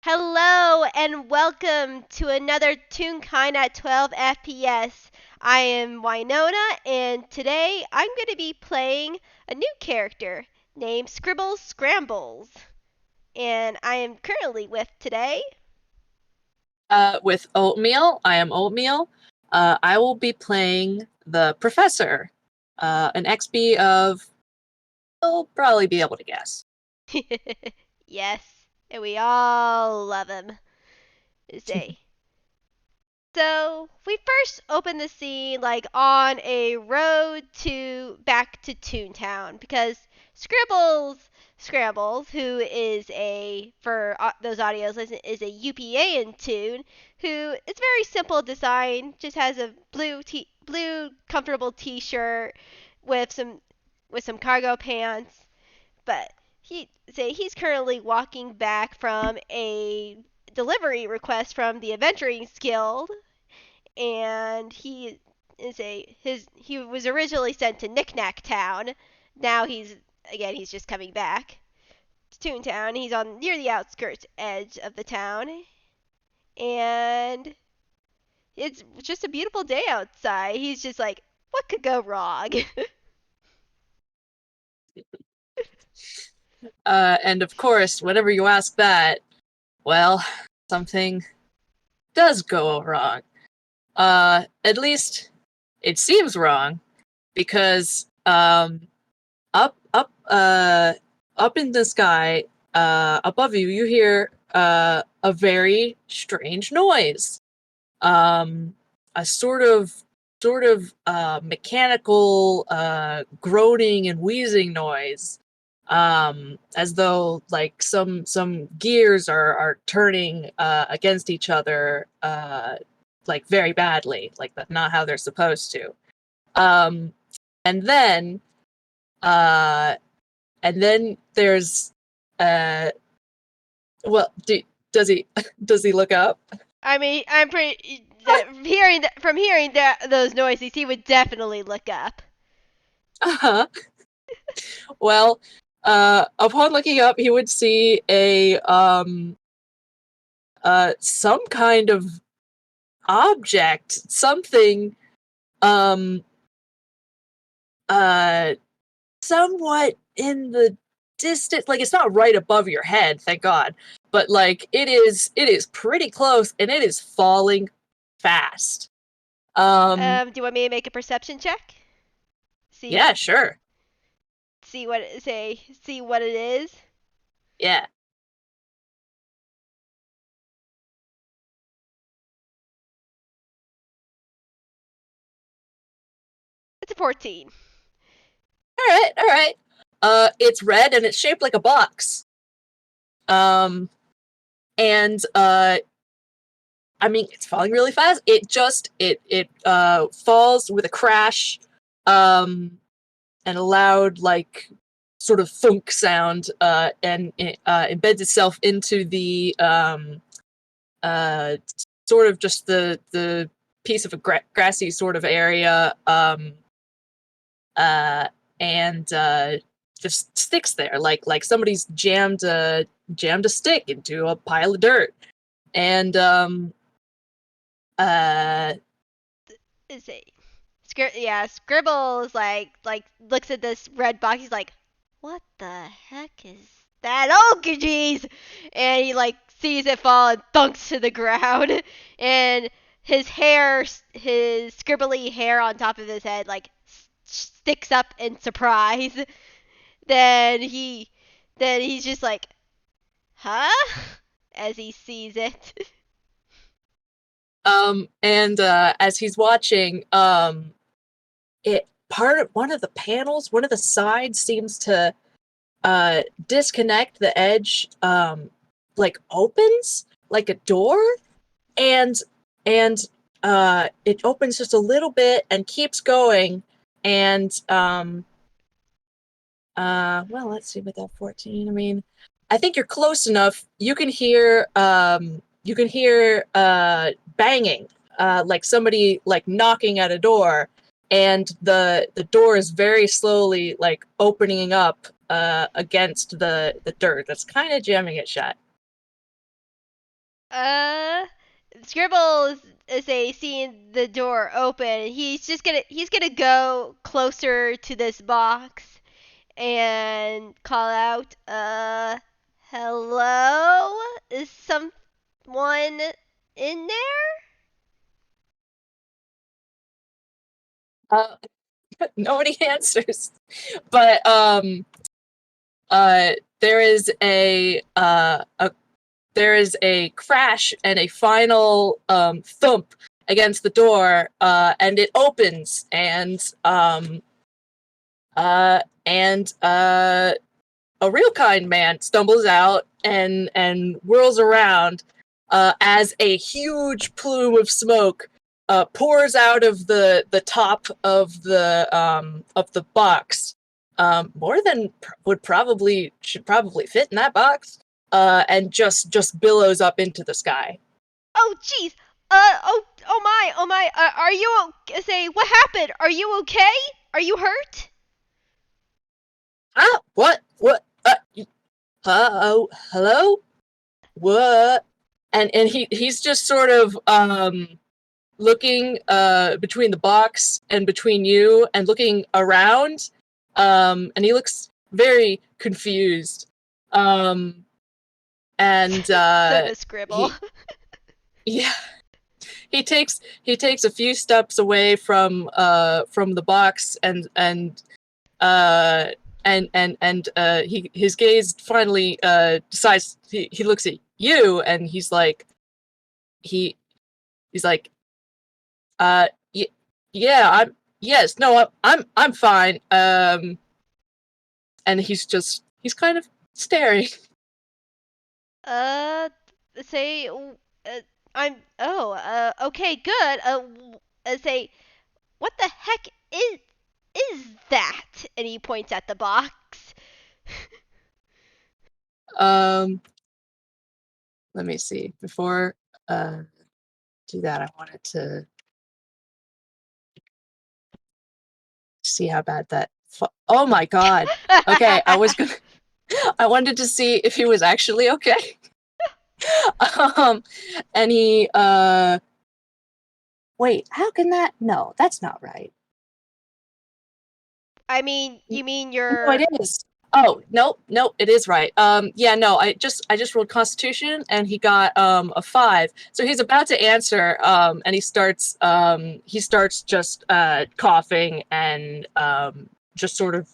Hello and welcome to another Toonkind at 12 FPS. I am Winona and today I'm going to be playing a new character named Scribbles Scrambles. And I am currently with today. With Oatmeal, I am Oatmeal. I will be playing the Professor, an XP of, you'll probably be able to guess. Yes, and we all love him. Say. So we first open the scene like on a road to back to Toontown because Scrambles, who is a for those audios is a UPA in Toon, who it's very simple design, just has a blue comfortable T-shirt with some cargo pants, but he's currently walking back from a delivery request from the Adventuring Guild, and he was originally sent to Knickknack Town. Now he's just coming back to Toontown. He's on near the outskirts edge of the town, and it's just a beautiful day outside. He's just like, what could go wrong? And of course, whenever you ask that, well, something does go wrong. At least it seems wrong, because up in the sky, above you, you hear a very strange noise. A sort of mechanical groaning and wheezing noise, as though like some gears are turning against each other, like very badly, like that's not how they're supposed to. um and then uh and then there's uh well does he does he look up? I mean, I'm pretty from hearing those noises, he would definitely look up. Uh-huh. Well, upon looking up, he would see a some kind of object, something, um uh somewhat in the distance. Like, it's not right above your head, thank God, but like it is pretty close, and it is falling fast. Um, Do you want me to make a perception check? See yeah, sure. see what it is. Yeah. It's a 14. All right. It's red and it's shaped like a box. Um, and I mean, it's falling really fast. It falls with a crash, um, and a loud, like, sort of thunk sound, and it embeds itself into the uh sort of just the piece of a grassy sort of area, uh and just sticks there, like somebody's jammed a stick into a pile of dirt. And uh Is it? Yeah, Scribbles like looks at this red box. He's like, "What the heck is that? Oh, jeez!" And he like sees it fall and thunks to the ground, and his scribbly hair on top of his head, like sticks up in surprise. Then he's just like, "Huh?" as he sees it. and as he's watching, it part of one of the panels, one of the sides seems to disconnect. The edge like opens like a door, and and it opens just a little bit and keeps going. And well, let's see, with that 14, I mean, I think you're close enough. You can hear banging, like somebody like knocking at a door, and the door is very slowly like opening up against the dirt that's kind of jamming it shut. Uh, Scribbles is a seeing the door open. He's gonna go closer to this box and call out, hello? Is someone in there? Uh, Nobody answers. But there is a there is a crash and a final thump against the door, and it opens, and a real kind man stumbles out and whirls around, as a huge plume of smoke pours out of the top of the box, more than should probably fit in that box, and just billows up into the sky. Oh, jeez. Oh my. Are you say what happened? Are you okay? Are you hurt? Ah, what? Oh, hello? What? And he's just sort of looking between the box and between you and looking around, and he looks very confused, um and So does Scribble. he yeah, he takes a few steps away from the box, uh his gaze finally decides, he looks at you, and he he's like, uh y- yeah, yes, no, I'm fine. And he's kind of staring. Uh, say, okay, good. Say, what the heck is that? And he points at the box. um Let me see. Before uh do that, I wanted to see how bad oh my god. Okay, I wanted to see if he was actually okay. um and he Wait, how can that? No, that's not right. I mean, you mean No, it your is. Oh, no, it is right. Yeah, no, I just rolled Constitution, and he got a 5. So he's about to answer, and he starts just coughing and just sort of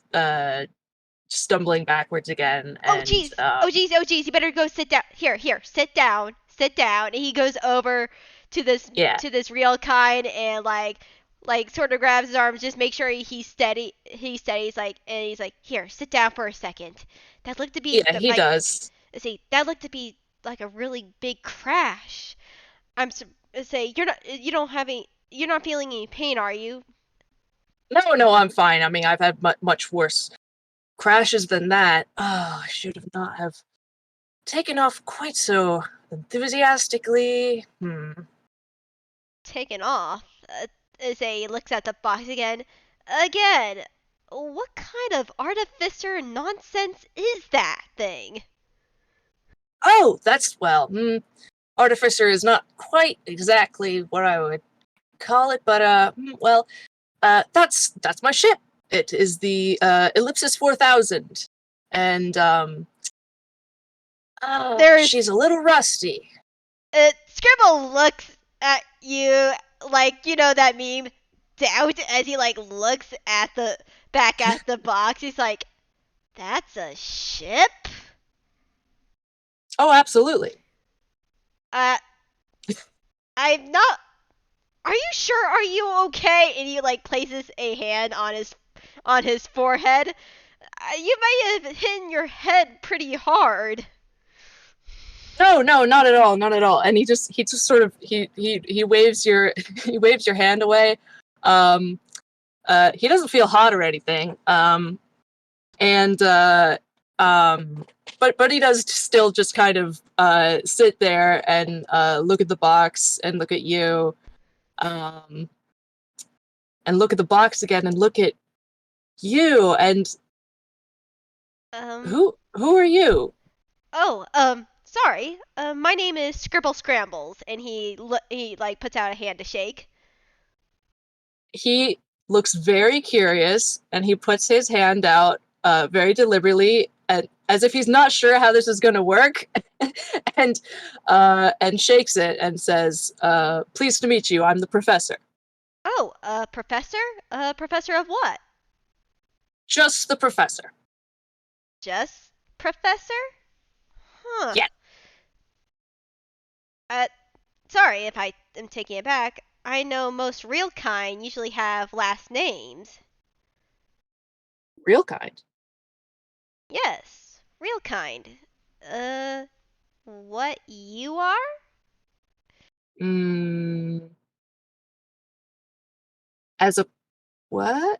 stumbling backwards again, oh and jeez, oh jeez, you better go sit down. Here, sit down. And he goes over to this yeah, real kind and like sort of grabs his arms, just make sure he's steady. He's steady. He's like, here, sit down for a second. That looked to be yeah, the he like, does. see, that looked to be like a really big crash. I'm say you don't have any, you're not feeling any pain, are you? No, no, I'm fine. I mean, I've had much worse crashes than that. Oh, I should have not have taken off quite so enthusiastically. Taken off. Say looks at the box again. Again, what kind of artificer nonsense is that thing? Oh, that's, well, artificer is not quite exactly what I would call it, but well, that's my ship. It is the Ellipsis 4000, and There's she's a little rusty. Scribble looks at you like you know that meme, doubt, as he like looks at the back at the box. He's like, "That's a ship." Oh, absolutely. Uh, I'm not. Are you sure? Are you okay? And he like places a hand on his forehead. You may have hit your head pretty hard. No, no, not at all, not at all. And he just sort of he waves your he waves your hand away. Um, he doesn't feel hot or anything. And um but he does still just kind of sit there and look at the box and look at you, um and look at the box again and look at and Um. who are you? Oh. Sorry, my name is Scribble Scrambles, and he like puts out a hand to shake. He looks very curious and he puts his hand out very deliberately and as if he's not sure how this is going to work and shakes it and says pleased to meet you, I'm the professor. Oh, professor? Professor of what? Just the professor. Just professor? Huh. Yeah. Uh, Sorry if I am taking it back. I know most real kind usually have last names. Real kind. Yes, real kind. Uh, what you are? Mm, as a what?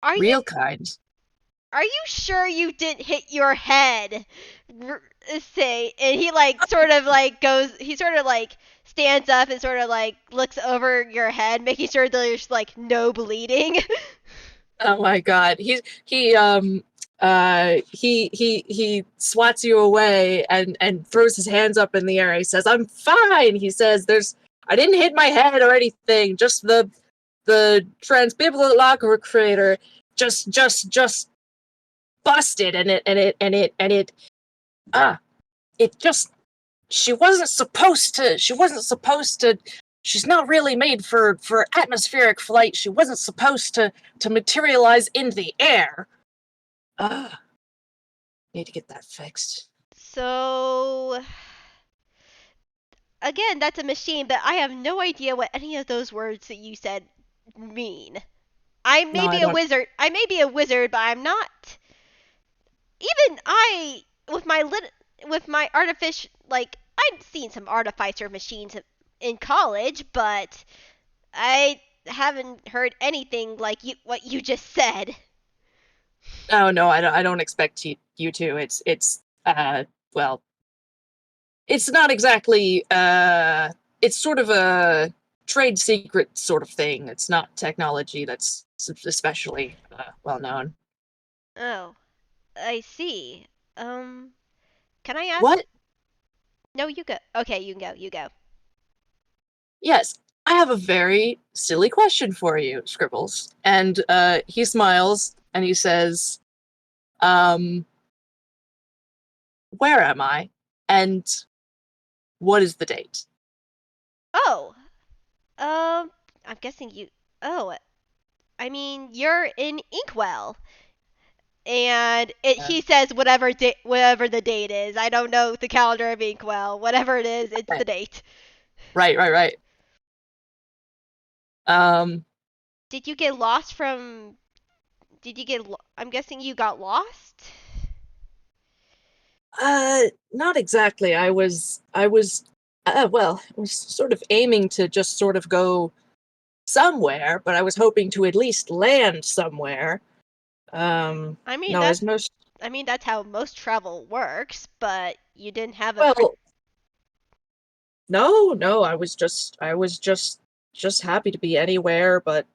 Are you Real kind. are you sure you didn't hit your head? Say, and he like sort of like goes. He sort of like stands up and sort of like looks over your head, making sure there's like no bleeding. Oh my god. He swats you away and throws his hands up in the air. He says, "I'm fine." He says, "There's I didn't hit my head or anything. Just the transbiblical just busted and ah it just she wasn't supposed to she's not really made for atmospheric flight. She wasn't supposed to materialize in the air. Ah, need to get that fixed." So again, that's a machine, but I have no idea what any of those words that you said mean. I No, may I be a don't. wizard. I may be a wizard, but I'm not. Even I, with my artificial, like I've seen some artificer machines in college, but I haven't heard anything like what you just said. Oh no, I don't expect you to. It's well, it's not exactly it's sort of a trade secret sort of thing. It's not technology that's especially well known. Oh, I see. Um, can I ask? What? No, you go. Okay, you can go. You go. Yes, I have a very silly question for you, Scribbles. And he smiles and he says, um, "Where am I? And what is the date?" Oh, um, I'm guessing you. Oh, I mean you're in Inkwell, and Uh, he says whatever the date is. I don't know the calendar of Inkwell. Whatever it is, it's okay. the date. Right. Um, Did you get lost from? Did you get? I'm guessing you got lost. Not exactly. Well, I was sort of aiming to just sort of go somewhere, but I was hoping to at least land somewhere. I mean No, as that's. most, I mean that's how most travel works. But you didn't have a. well, no, I was just happy to be anywhere but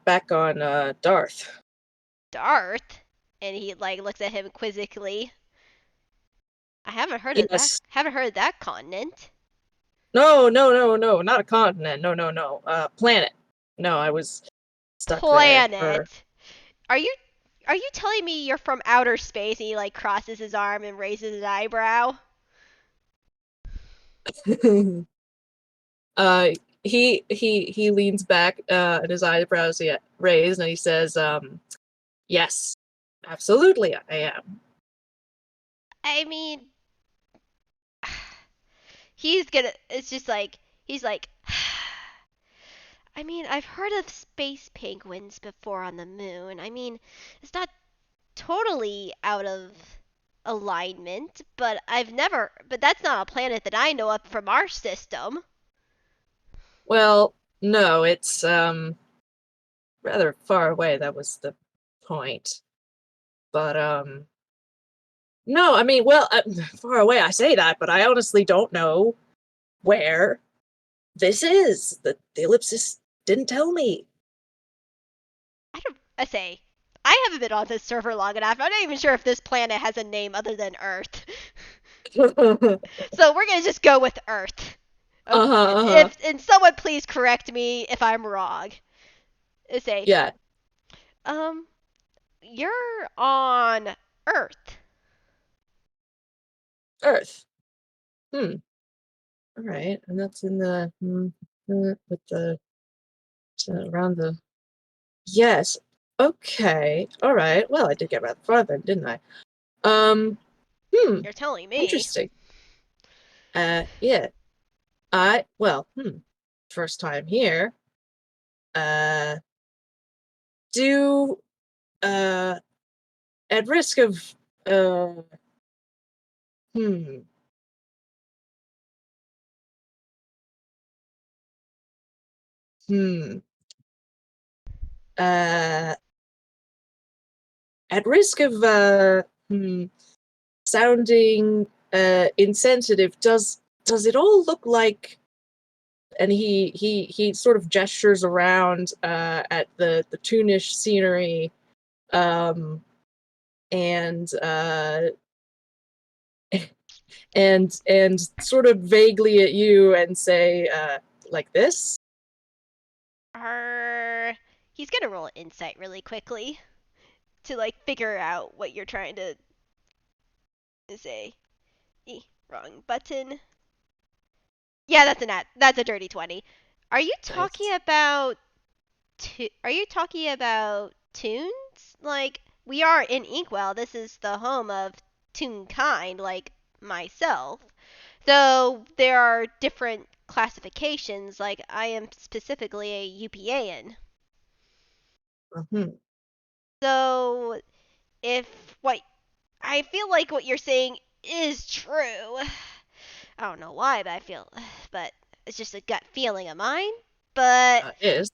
back on, Darth. Darth, and he like looks at him quizzically. I haven't heard of that. Yes. Haven't heard of that continent. No, not a continent. No. Planet. No, I was stuck there for. Planet. Are you are you telling me you're from outer space? And he like crosses his arm and raises his eyebrow. uh, he leans back, and his eyebrows yet raised, and he says, "Yes, absolutely, I am." I mean, he's gonna. It's just like he's like. I mean, I've heard of space penguins before on the moon. I mean, it's not totally out of alignment, but I've never. But that's not a planet that I know of from our system. Well, no, it's rather far away. That was the point. But no, I mean, well, far away. I say that, but I honestly don't know where this is. The ellipsis didn't tell me. I don't. I say. I haven't been on this server long enough. I'm not even sure if this planet has a name other than Earth. So we're gonna just go with Earth. Uh-huh, uh-huh. If and someone please correct me if I'm wrong. Say, Yeah, um, you're on Earth. Earth. Hmm. All right, and that's in the with the around the yes. Okay. All right. Well, I did get rather far then, didn't I? Um. Hmm. You're telling me. Interesting. Yeah. First time here. Uh. Do uh at risk of uh hmm hmm uh at risk of sounding insensitive, does it all look like, and he sort of gestures around at the toonish scenery, um and and sort of vaguely at you and say like this. Are he's gonna roll insight really quickly to like figure out what you're trying to say. Wrong button. Yeah, that's a dirty 20. Are you talking Nice. about are you talking about tunes? Like we are in Inkwell. This is the home of Toonkind, like myself. Though there are different classifications, like I am specifically a UPAN. Mhm. So if what I feel like what you're saying is true. I don't know why, but it's just a gut feeling of mine. But Is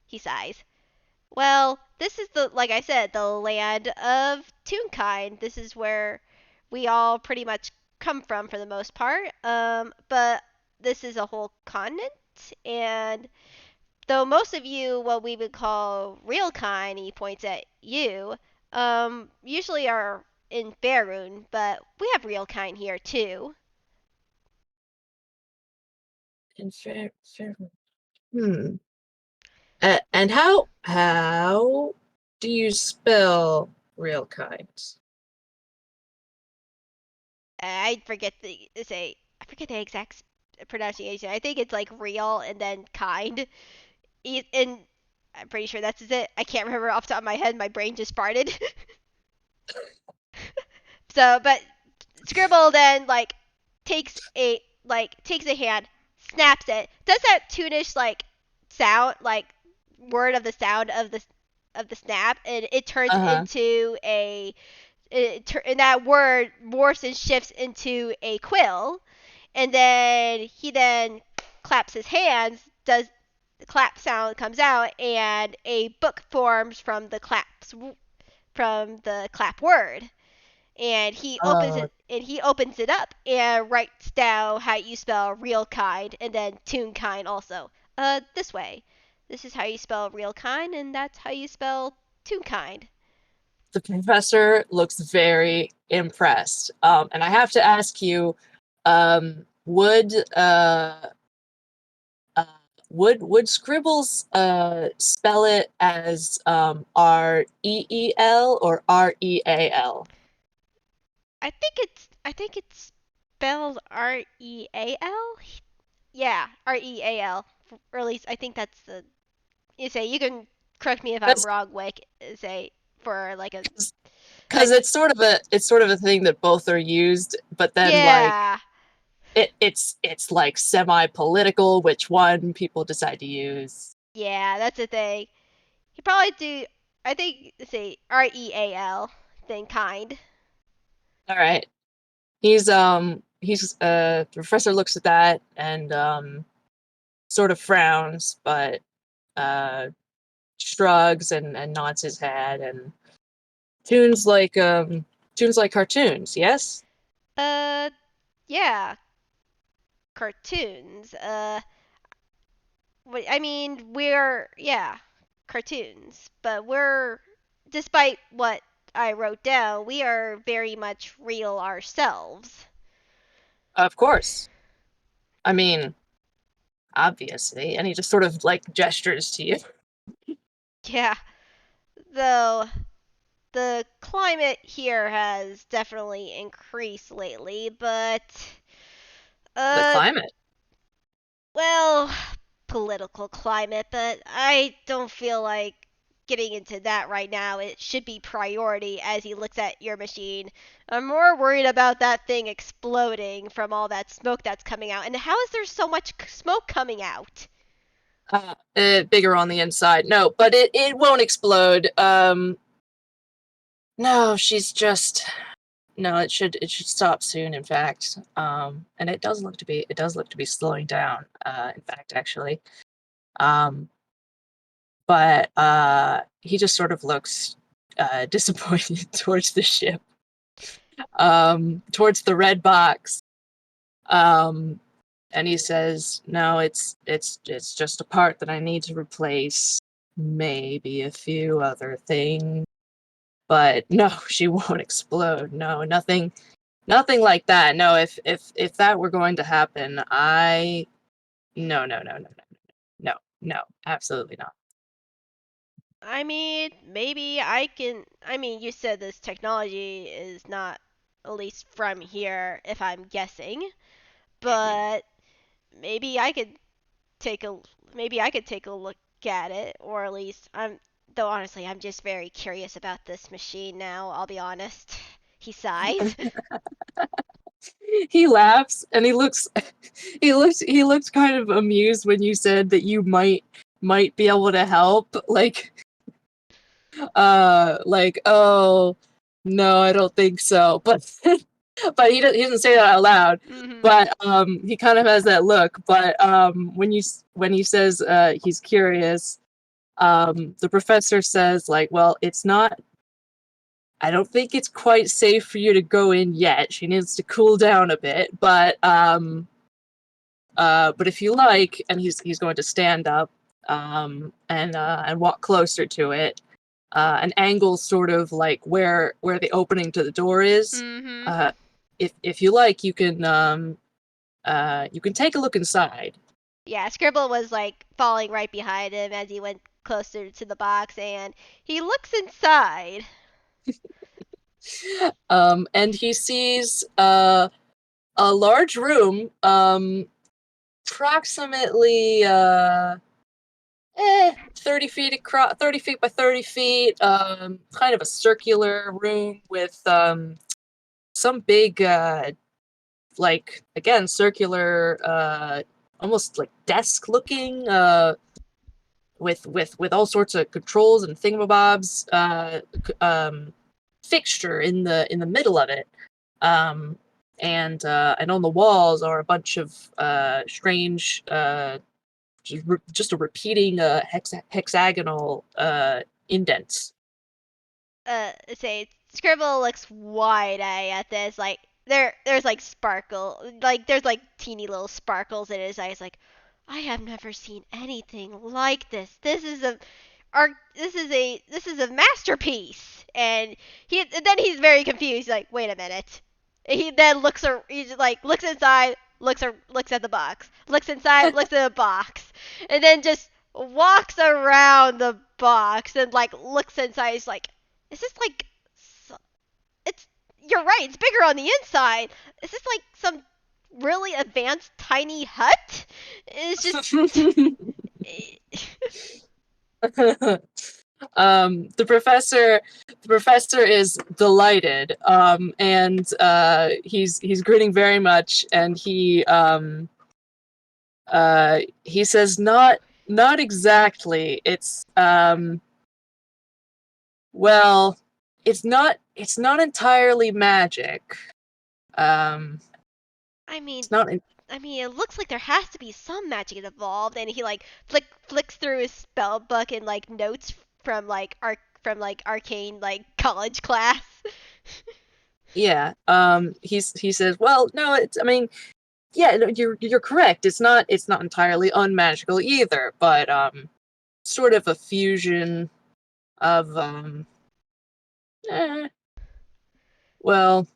he sighs. Well, this is like I said, the land of Toonkind. This is where we all pretty much come from for the most part. But this is a whole continent, and though most of you, what we would call real kind, he points at you, usually are in Faerun, but we have real kind here too. in fair. Hmm. And how do you spell real kind? I forget the say. I forget the exact pronunciation. I think it's like real and then kind. And I'm pretty sure that's it. I can't remember off the top of my head. My brain just farted. So, but Scribble then takes a hand, snaps it, does that tunish sound word of the sound of the snap, and it turns Uh-huh. into and that word morphs and shifts into a quill, and then he then claps his hands, does the clap sound comes out, and a book forms from the clap word, and Uh, he opens it up and writes down how you spell real kind and then tune kind also. This way. This is how you spell real kind, and that's how you spell tune kind. the professor looks very impressed. And I have to ask you, would uh, would Scribbles spell it as REEL or REAL? I think it's spelled Real. Yeah, Real. Or at least I think that's the. You say you can correct me if I'm That's wrong. Say for because like it's sort of a thing that both are used, but then like yeah. it's like semi-political which one people decide to use. Yeah, that's the thing. He probably do. I think say Real then kind. All right. The professor looks at that and sort of frowns, but uh shrugs and nods his head and tunes like cartoons, yes? Uh, yeah, cartoons. I mean we're yeah cartoons, but we're despite what I wrote down, we are very much real ourselves. Of course. I mean, obviously. And he just sort of like gestures to you. Yeah, though the climate here has definitely increased lately, but The uh climate. well, political climate, but I don't feel like getting into that right now. It should be priority as he looks at your machine. I'm more worried about that thing exploding from all that smoke that's coming out. And how is there so much smoke coming out? Bigger on the inside. No, but it won't explode. No, she's just no. It should stop soon. In fact, and it does look to be slowing down. In fact, actually, um, but he just sort of looks disappointed towards the ship, towards the red box, um, and he says, "No, it's just a part that I need to replace. Maybe a few other things." But no, she won't explode. No, nothing like that. No, if that were going to happen, no, absolutely not. I mean, maybe I can. I mean, you said this technology is not, at least from here, if I'm guessing, but maybe I could take a maybe I could take a look at it, or at least I'm. Though honestly, I'm just very curious about this machine now. I'll be honest. He sighs. He laughs and he looks kind of amused when you said that you might be able to help. Like, oh no, I don't think so. But but he doesn't say that out loud. Mhm. But he kind of has that look. But when he says he's curious, the professor says like, well, it's not. I don't think it's quite safe for you to go in yet. She needs to cool down a bit. But if you like, and he's going to stand up and walk closer to it, an angle sort of like where the opening to the door is. Mhm. Uh, if you like, you can take a look inside. Yeah, Scribble was like falling right behind him as he went closer to the box, and he looks inside. And he sees a large room, approximately 30 feet across, 30 feet by 30 feet, kind of a circular room with some big, like, again, circular, almost like desk looking, with all sorts of controls and thingamabobs, fixture in the middle of it. Um, and on the walls are a bunch of strange, just a repeating hexagonal indents. Say Scribble looks wide-eyed at this. Like there's like sparkle, like there's like teeny little sparkles in his eyes. Like I have never seen anything like this. This is a masterpiece. And then he's very confused. He's like, wait a minute. He then he just like looks inside, looks at the box, looks inside, looks at the box, and then just walks around the box and like looks inside. He's like, is this like it's you're right, it's bigger on the inside. Is this like some really advanced tiny hut? It's just The professor is delighted, and he's grinning very much, and he says, not exactly. It's well, it's not entirely magic. Um, I mean it's not. it looks like there has to be some magic involved, and he like flicks through his spell book and like notes from like arcane like college class. Yeah. He says, well, no, it's. I mean, yeah, no, you're correct. It's not entirely unmagical either, but sort of a fusion of Eh, well,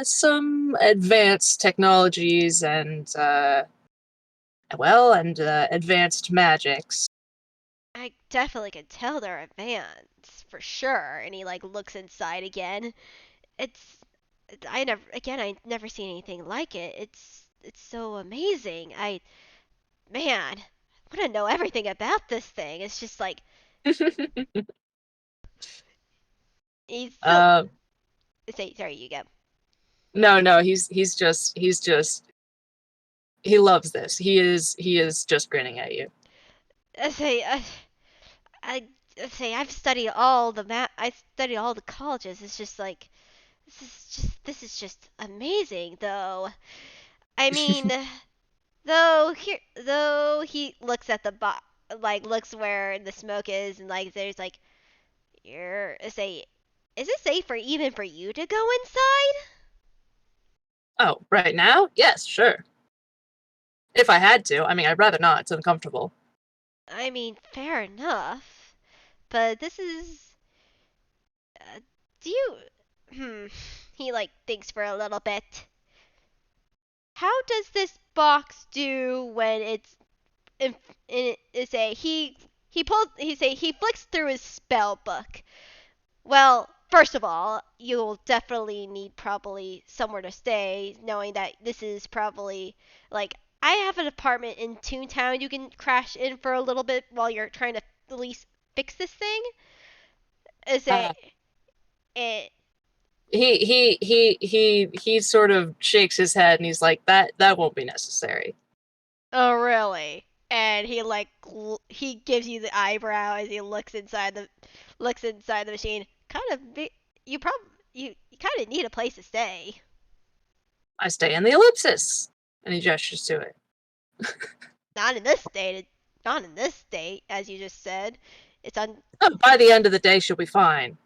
some advanced technologies and advanced magics. I definitely could tell they're advanced for sure. And he like looks inside again. It's I never seen anything like it. It's so amazing. Man, I want to know everything about this thing. It's just like he's so. uh, Say sorry, you go. no, no, he's just he loves this. He is just grinning at you. I say I say I've studied all the colleges. It's just like this is just amazing though. I mean, though he looks at the like looks where the smoke is and like there's like you're say is it safe for even for you to go inside? Oh, right now? Yes, sure. If I had to. I mean, I'd rather not. It's uncomfortable. I mean, fair enough. But this is do you hmm he like thinks for a little bit. How does this box do when in, it's a he flicks through his spell book. Well, first of all, you'll definitely need probably somewhere to stay, knowing that this is probably like I have an apartment in Toontown you can crash in for a little bit while you're trying to at least fix this thing. Is Uh, it he sort of shakes his head and he's like, that won't be necessary. oh really? And he like he gives you the eyebrow as he looks inside the machine. Kind of you probably you kind of need a place to stay. I stay in the ellipsis. And he gestures to it. Not in this state. Not in this state, as you just said. It's on. Oh, by the end of the day, she'll be fine.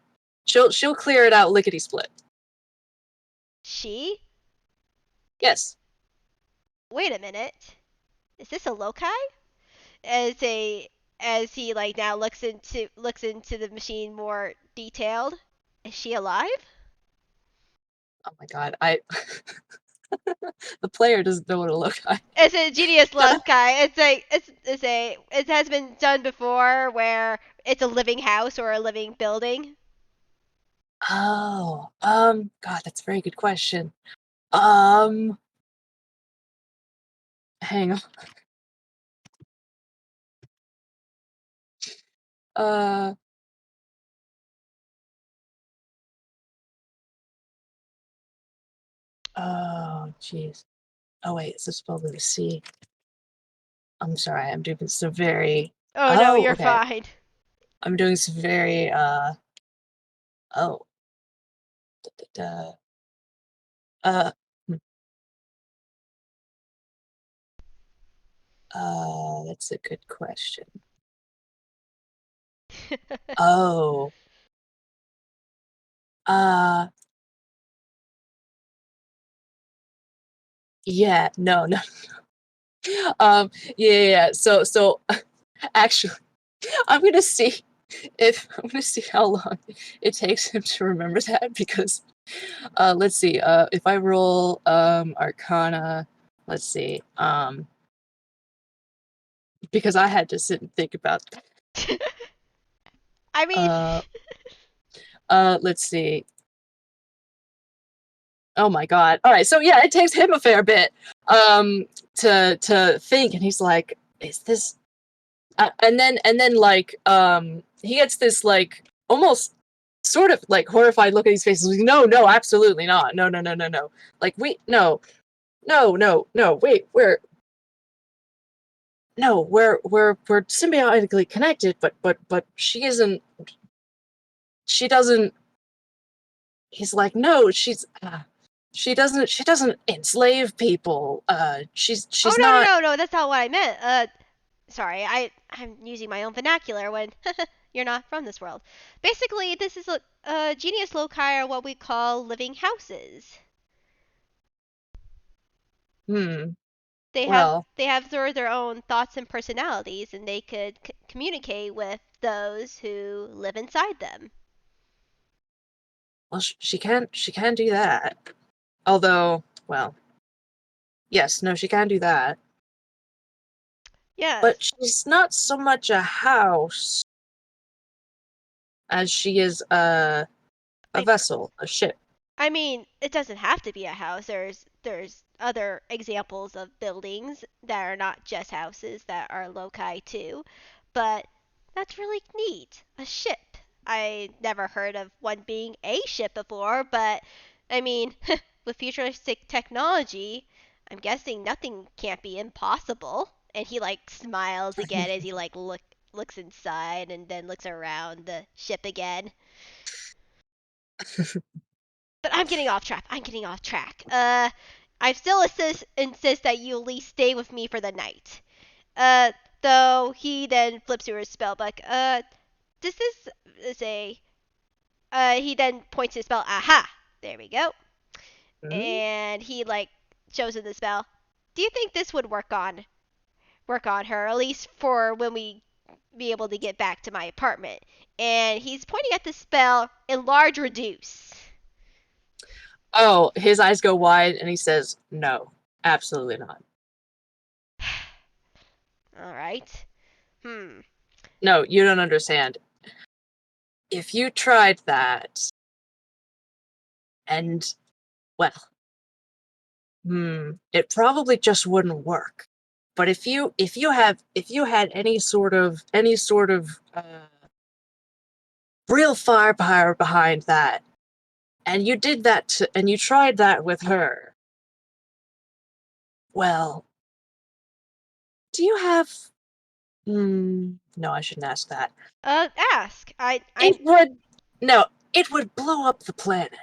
She'll clear it out lickety split. She? Yes. Wait a minute. Is this a loci? As a as he like now looks into the machine more detailed. Is she alive? Oh my god, I the player doesn't know what a loci. It's a genius loci. It has been done before where it's a living house or a living building. Oh, God, that's a very good question. Um, hang on. Uh, oh, jeez. Oh wait, is this spelled with a C? I'm sorry, I'm doing some very. Oh no, Oh, you're okay. fine. I'm doing some very. Oh. Da, uh. hmm, that's a good question. Oh. Uh. Yeah. No. No. Yeah. Yeah. Yeah. So. Actually, I'm gonna see if I'm gonna see how long it takes him to remember that because let's see if I roll Arcana, let's see because I had to sit and think about that. I mean, uh let's see. Oh my god. All right, so yeah, it takes him a fair bit to think, and he's like, is this and then like he gets this like almost sort of like horrified look at his face. He's like, no, no, absolutely not. No, no, no, no, no. Like we no, no, no, no. Wait, we're symbiotically connected, but she isn't. She doesn't. He's like, no, she doesn't enslave people. oh She's no no not. no no, that's not what I meant. Sorry, I'm using my own vernacular when you're not from this world. Basically, this is a genius loci are what we call living houses. Hmm. they have Well, they have sort of their own thoughts and personalities, and they could communicate with those who live inside them. she can do that. Although, well, yes, no, she can do that. Yes. But she's not so much a house as she is a I vessel, a ship. I mean, it doesn't have to be a house. There's other examples of buildings that are not just houses that are loci too, but that's really neat. A ship. I never heard of one being a ship before, but I mean, with futuristic technology, I'm guessing nothing can't be impossible. And he like smiles again as he like looks inside and then looks around the ship again. But I'm getting off track. I'm getting off track. I still insist that you at least stay with me for the night. Uh, though he then flips through his spell book. This is a. He then points to his spell. Aha! There we go. Hmm? And he like shows him the spell. Do you think this would work on her at least for when we be able to get back to my apartment? And he's pointing at the spell enlarge reduce. Oh, his eyes go wide and he says, "No, absolutely not. All right. Hmm. No, you don't understand. If you tried that, and well, it probably just wouldn't work. But if you had any sort of real firepower behind that, and you did that and you tried that with her, well, do you have? No, I shouldn't ask that. Ask. It would no, it would blow up the planet.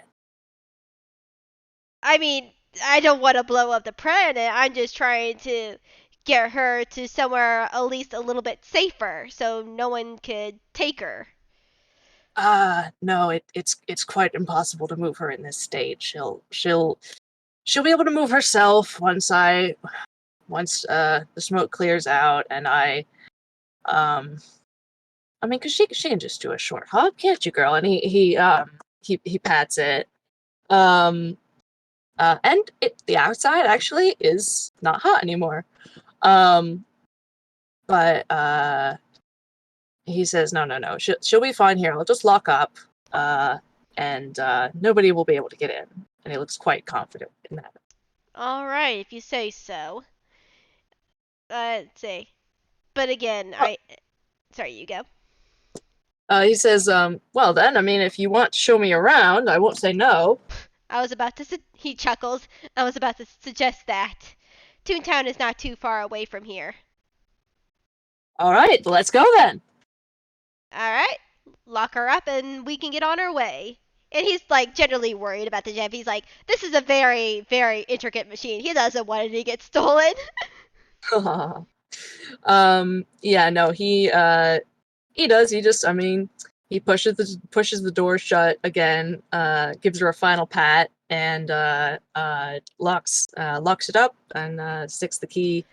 I mean, I don't want to blow up the planet. I'm just trying to get her to somewhere at least a little bit safer, so no one could take her. No, it's quite impossible to move her in this state. She'll be able to move herself once the smoke clears out, and um I mean, 'cause she can just do a short hug, can't you, girl? And he pats it. Um and the outside actually is not hot anymore. Um but he says, no, no, no. She'll be fine here. I'll just lock up, and nobody will be able to get in. And he looks quite confident in that. All right, if you say so. Let's see. But again, Oh, sorry, you go. he says, well then, I mean, if you want to show me around, I won't say no. I was about to. He chuckles. I was about to suggest that. Toontown is not too far away from here. All right, let's go then. All right, lock her up and we can get on our way. And he's like generally worried about the gem. He's like, this is a very, very intricate machine. He doesn't want it to get stolen. Yeah, no, he does. He just, I mean, he pushes the door shut again, gives her a final pat, and locks it up and sticks the key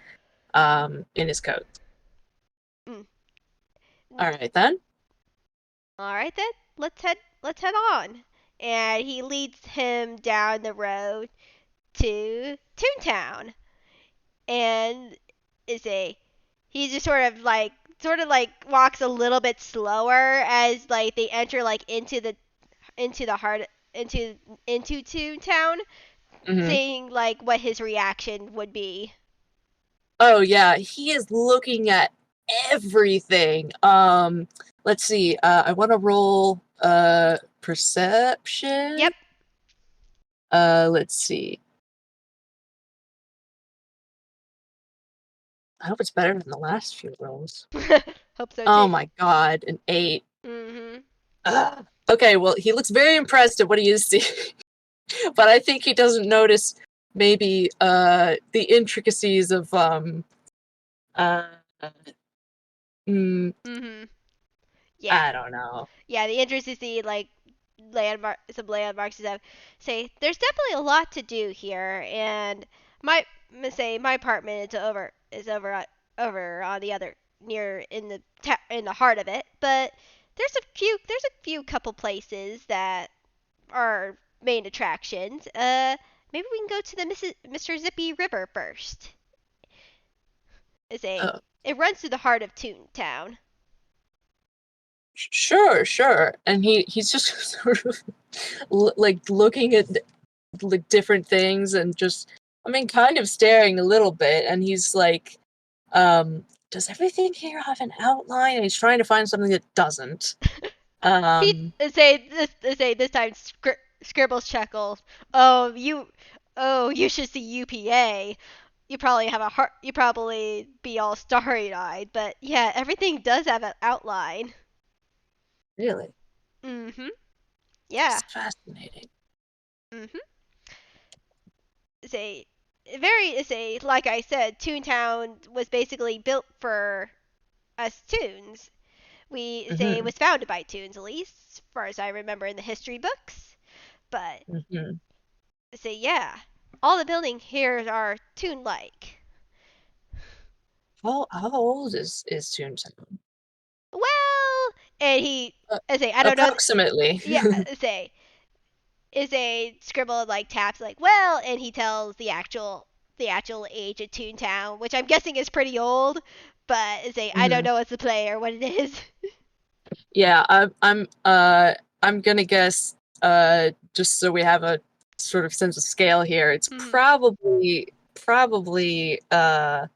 in his coat. Mm. All right then. All right then, let's head on. And he leads him down the road to Toontown. And is a he just sort of like walks a little bit slower as like they enter like into the heart into Toontown, Hmm. seeing like what his reaction would be. Oh yeah, he is looking at everything. Let's see. I want to roll perception. Yep. Let's see. I hope it's better than the last few rolls. Hope so Oh too. my god, an 8. Mhm. Ugh. Okay, well, he looks very impressed at what he is seeing, but I think he doesn't notice maybe the intricacies of uh mm, Mhm. Yeah. I don't know. Yeah, the interest to see like some landmarks and stuff. Say there's definitely a lot to do here, and my say my apartment is over on the other near in the heart of it, but there's a few couple places that are main attractions. Maybe we can go to the Mr. Zippy River first. It's a Uh, it runs through the heart of Toontown. sure, sure. And he's just sort of like looking at like different things and just, I mean, kind of staring a little bit. And he's like, does everything here have an outline? And he's trying to find something that doesn't. He Um, say this time Scribbles chuckles. Oh, you should see UPA. You probably have a heart. You probably be all starry-eyed, but yeah, everything does have an outline. really, Mhm. this Yeah. is fascinating. Mhm. Say say like I said, Toontown was basically built for us Toons. We say it Mm-hmm. was founded by Toons, at least as far as I remember in the history books. But Mm-hmm. say yeah, all the buildings here are Toon-like. How old is Toontown? Well, and I say I don't know. Approximately. Yeah, say is a Scribble like taps like well, and he tells the actual age of Toontown, which I'm guessing is pretty old. But is a I don't Mhm. know as a player what it is. Yeah, I'm gonna guess just so we have a sort of sense of scale here. It's Mhm. probably uh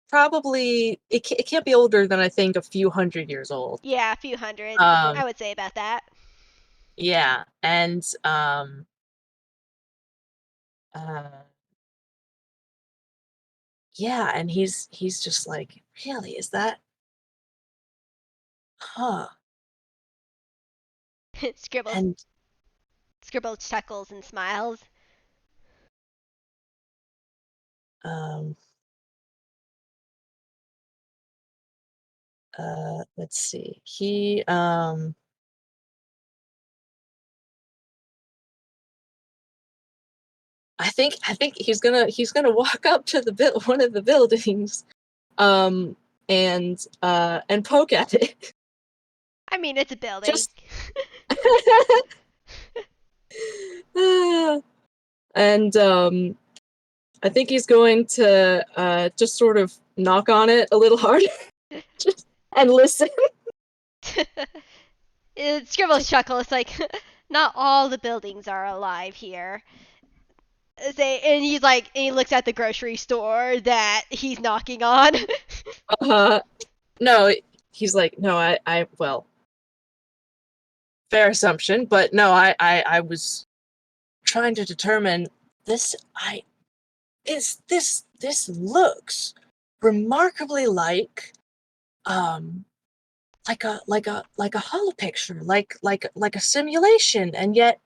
probably it can't be older than I think a few hundred years old. Yeah, a few hundred. Um I would say about that. yeah, and uh yeah, and he's just like, really, is that, huh? Scribbles And Scribble chuckles and smiles. um let's see. I think he's gonna walk up to one of the buildings, um, and poke at it. I mean, it's a building. Just and I think he's going to just sort of knock on it a little harder, just and listen. Scribbles chuckles like not all the buildings are alive here. And he looks at the grocery store that he's knocking on. Uh, no, he's like, no, well, fair assumption, but no, I was trying to determine this. This looks remarkably um like a hollow picture, like a simulation, and yet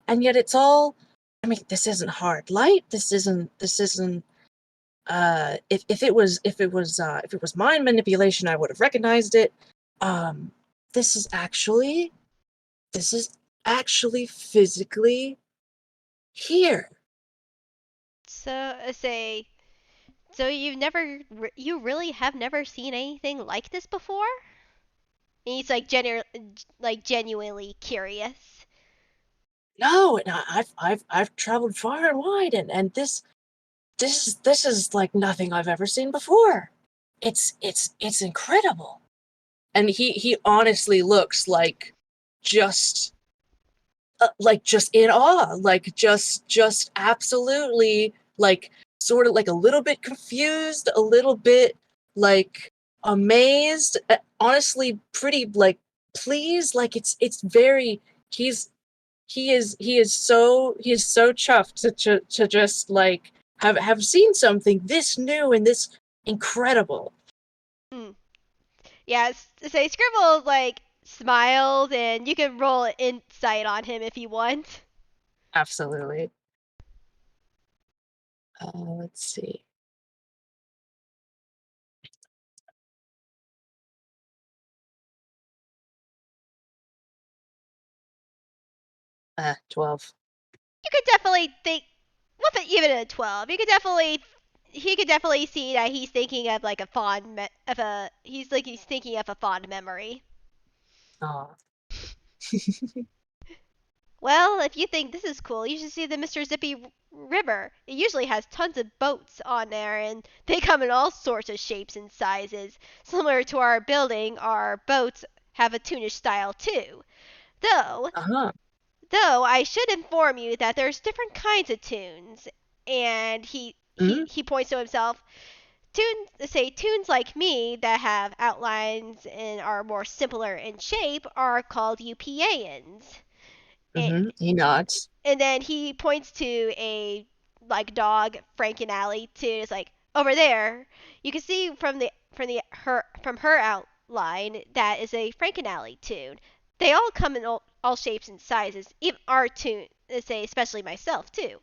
it's all, I mean, this isn't hard light, this isn't if it was mind manipulation, I would have recognized it. um this is actually this is actually physically here. So say so you really have never seen anything like this before? And he's like genuinely curious. No, and I've traveled far and wide, and this is like nothing I've ever seen before. It's incredible. And he honestly looks just just in awe, just absolutely, like, sort of like a little bit confused, a little bit like amazed, honestly pretty like pleased, like it's very, he's he is so chuffed to just like have seen something this new and this incredible. Mm. Yeah, say Scribble like smiles, and you can roll an insight on him if you want. Absolutely. Let's see. 12. You could definitely think. With it, even a 12, he could definitely see that he's thinking of like a he's thinking of a fond memory. Oh. Well, if you think this is cool, you should see the Mr. Zippy River. It usually has tons of boats on there, and they come in all sorts of shapes and sizes. Similar to our building, our boats have a toonish style too. Though, Uh-huh. though I should inform you that there's different kinds of tunes. And Mm-hmm. he points to himself. Tunes like me that have outlines and are more simpler in shape are called UPANs. Mm-hmm. He nods. And then he points to a like dog Franken Alley too. It's like over there. You can see from her outline that is a Franken Alley tune. They all come in all shapes and sizes. Even our tune, say especially myself too.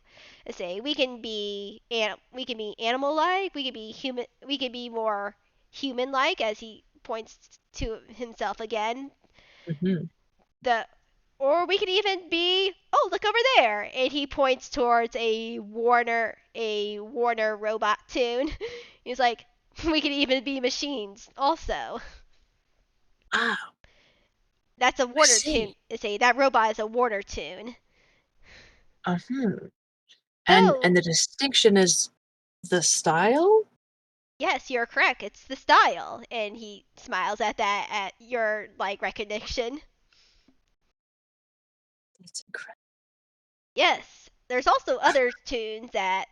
Say we can be animal like. We can be human. We can be more human like as he points to himself again. Mm-hmm. The or we could even be, oh, look over there, and he points towards a Warner robot tune. He's like, we could even be machines also. Wow, That's a I Warner tune. see. Say that robot is a Warner tune. Uh-huh. And Though, the distinction is the style? yes, you're correct. It's the style, and he smiles at that at your like recognition. It's incredible. Yes, there's also other tunes that,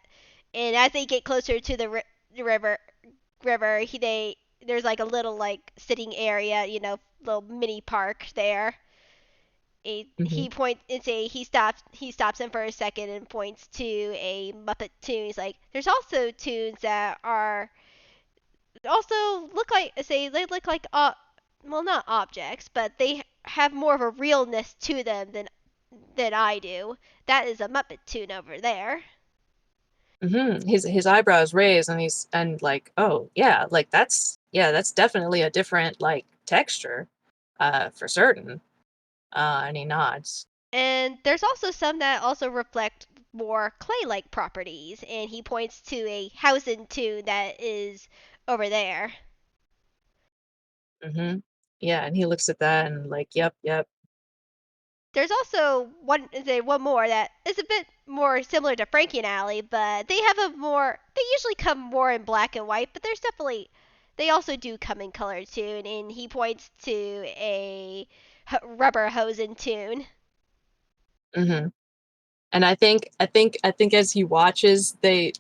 and as they get closer to the river, there's like a little like sitting area, little mini park there. Mm-hmm. He point and say he stops him for a second and points to a Muppet tune. He's like, there's also tunes that are also look like say they look like well, not objects, but they have more of a realness to them than I do. That is a Muppet tune over there. Mm-hmm. His eyebrows raise and like, oh yeah, like that's definitely a different like texture, for certain. And he nods. And there's also some that also reflect more clay-like properties, and he points to a Hausen tune that is over there. Mm-hmm. Yeah, and he looks at that and like, yep, yep. There's also one more that is a bit more similar to Frankie and Alley, but they usually come more in black and white, but they also do come in color too, and he points to a rubber hosen tune. Mm-hmm. And I think as he watches, they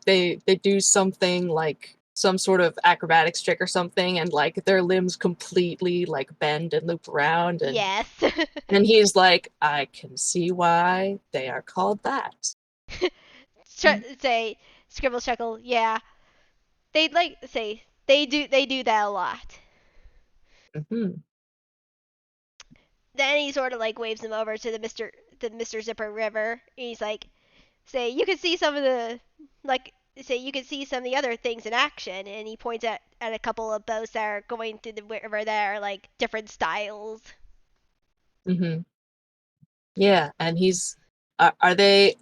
do something like some sort of acrobatics trick or something, and like their limbs completely like bend and loop around, Yes. and he's like, I can see why they are called that. Say Scribble chuckle, yeah. They'd like say they do that a lot. Mm-hmm. Then he sort of like waves him over to the Mr. Zipper River. And he's like, say you can see some of the like say you can see some of the other things in action, and he points at a couple of boats that are going through the river that are like different styles. Mm-hmm. Yeah, and he's are they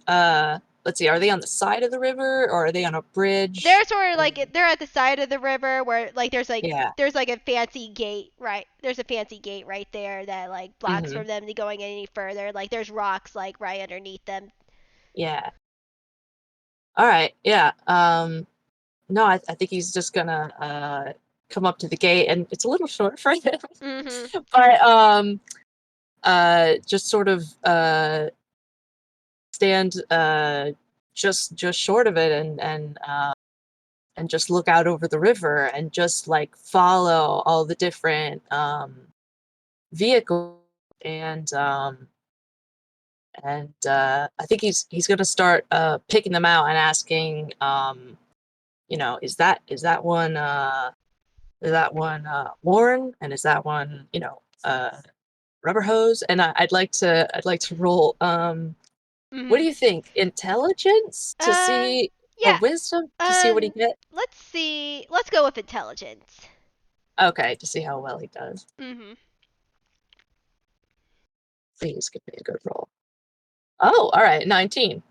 let's see, are they on the side of the river or are they on a bridge? They're sort of like they're at the side of the river where like Yeah. there's like a fancy gate right there's a fancy gate right there that like blocks Mm-hmm. from them to going any further. Like there's rocks like right underneath them. Yeah. All right. Yeah. No, I think he's just gonna come up to the gate, and it's a little short for him, Mhm. but just sort of stand just short of it, and just look out over the river and just like follow all the different vehicles, and I think he's gonna start picking them out and asking, is that one Warren, and is that one, rubber hose? And I'd like to roll. What do Mhm. you think? Intelligence to Uh, see, or yeah. wisdom to see what he get? Let's see. Let's go with intelligence. Okay, to see how well he does. Mhm. Please give me a good roll. Oh, all right, 19.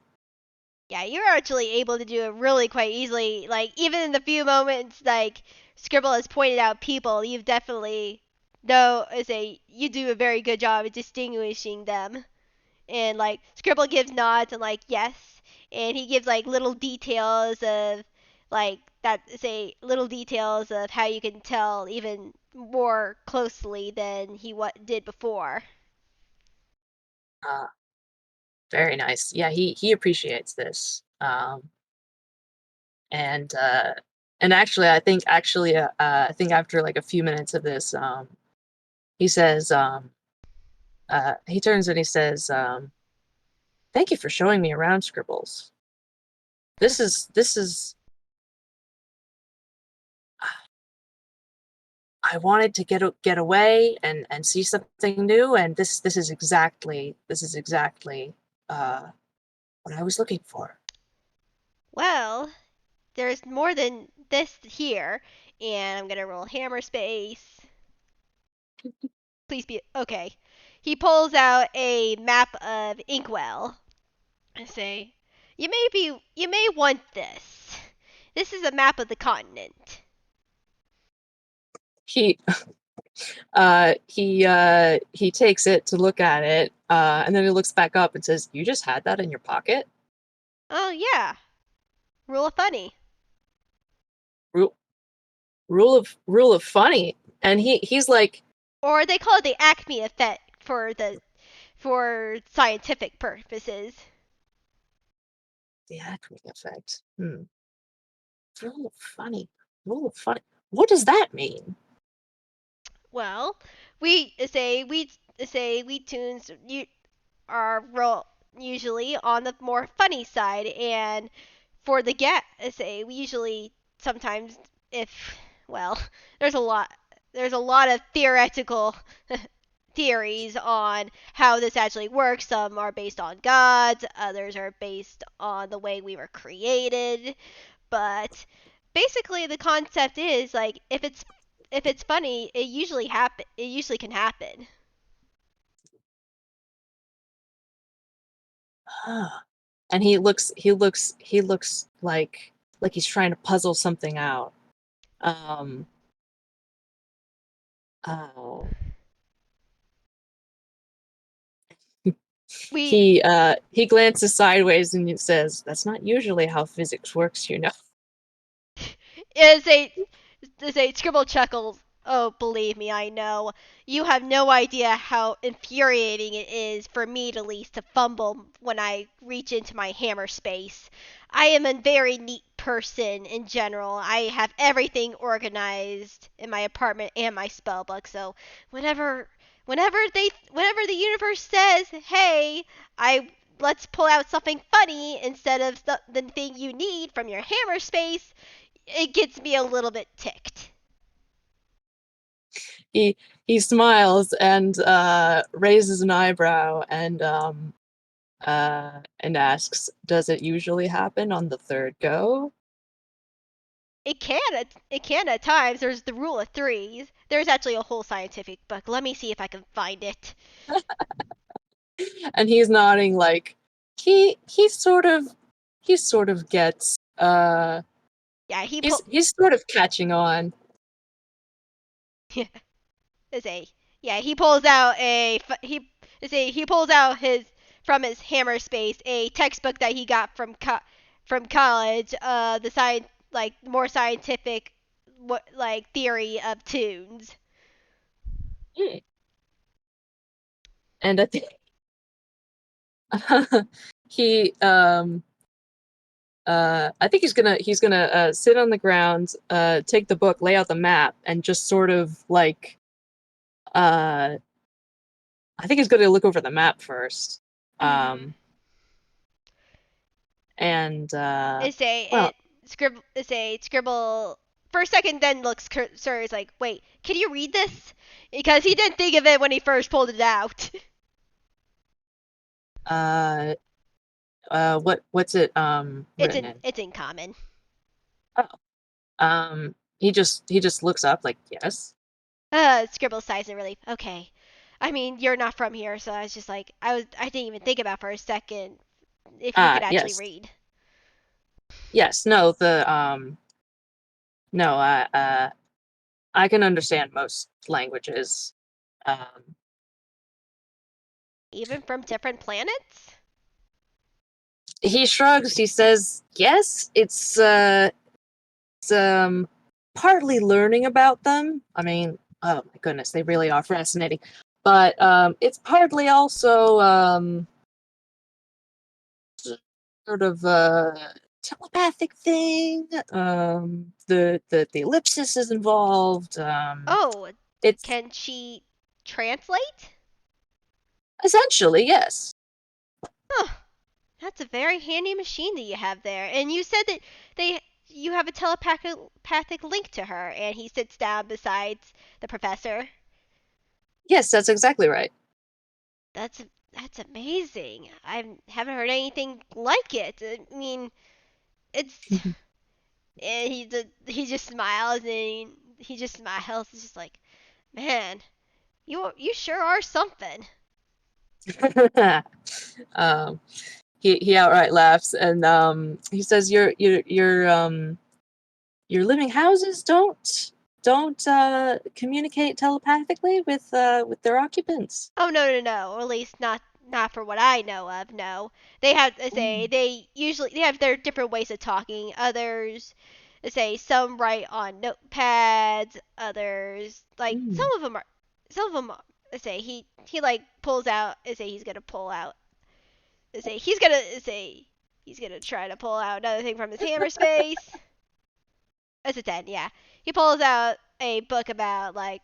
Yeah, you're actually able to do it really quite easily. Like even in the few moments like Scribble has pointed out people, you've definitely know say you do a very good job of distinguishing them. And like Scribble gives nods and like yes, and he gives like little details of like that say little details of how you can tell even more closely than he what did before. Uh, Very nice. Yeah, he appreciates this. And actually, I think after like a few minutes of this, he says, he turns and he says, "Thank you for showing me around, Scribbles. This is. I wanted to get away and see something new, and this is exactly what I was looking for." Well, there's more than this here, and I'm gonna roll hammer space. Please be okay. He pulls out a map of Inkwell and say, you may want this. This is a map of the continent." He he takes it to look at it, and then he looks back up and says, "You just had that in your pocket? Oh yeah, rule of funny. Rule rule of funny." And he's like, Or they call it the Acme effect for scientific purposes. "The acme effect. Hmm. Rule of funny. Rule of funny. What does that mean?" Well, we tunes you are usually on the more funny side, and for the get say we usually sometimes if well there's a lot there's a lot of theoretical theories on how this actually works. Some are based on gods, others are based on the way we were created, but basically the concept is like if it's funny, it usually can happen. And he looks like he's trying to puzzle something out. Um, uh, We he glances sideways and he says, "That's not usually how physics works, you know." is a Scribble chuckles. Oh, believe me, I know. You have no idea how infuriating it is for me at least to fumble when I reach into my hammer space. I am a very neat person in general. I have everything organized in my apartment and my spell book. So whenever whenever the universe says, "Hey, I let's pull out something funny instead of the thing you need from your hammer space," it gets me a little bit ticked. He he smiles and raises an eyebrow and asks, "Does it usually happen on the third go?" It can at times. There's the rule of threes. There's actually a whole scientific book. Let me see if I can find it. And he's nodding like he sort of gets Yeah, he pull. he's sort of catching on. Is a yeah he pulls out he pulls out his from his hammer space a textbook that he got from college. The science like more scientific what like theory of tunes. Hmm. And I think he I think he's gonna sit on the ground, take the book, lay out the map, and just sort of like uh I think he's gonna look over the map first. Mm-hmm. Um and Is a well, it scribble is a scribble for a second then looks is like wait can you read this because he didn't think of it when he first pulled it out. uh what's it written in? It's in common. Oh. He just looks up like, "Yes." Scribble sighs in relief. Okay. I mean, you're not from here, so I was just like, I didn't even think about for a second if you could actually Yes. read. Yes, no, no, I can understand most languages. Um, Even from different planets? he shrugs. He says, "Yes, it's partly learning about them. I mean, oh my goodness, they really are fascinating. But it's partly also sort of a telepathic thing. The ellipsis is involved. Oh, It's can she translate? essentially yes. Huh. That's a very handy machine that you have there. And you said that they you have a telepathic link to her, and he sits down beside the professor. Yes, that's exactly right. That's that's amazing. I haven't heard anything like it. I mean, it's and he just smiles and he just smiles. It's just like, man, you sure are something. um, he outright laughs and he says, your living houses don't communicate telepathically with their occupants." Oh no no no, or at least not for what I know of. No, they have say Mm. they usually they have their different ways of talking. Others say some write on notepads. Others like Mm. some of them are, say he like pulls out say he's gonna pull out say he's gonna try to pull out another thing from his hammer space. It's a 10, yeah. He pulls out a book about, like,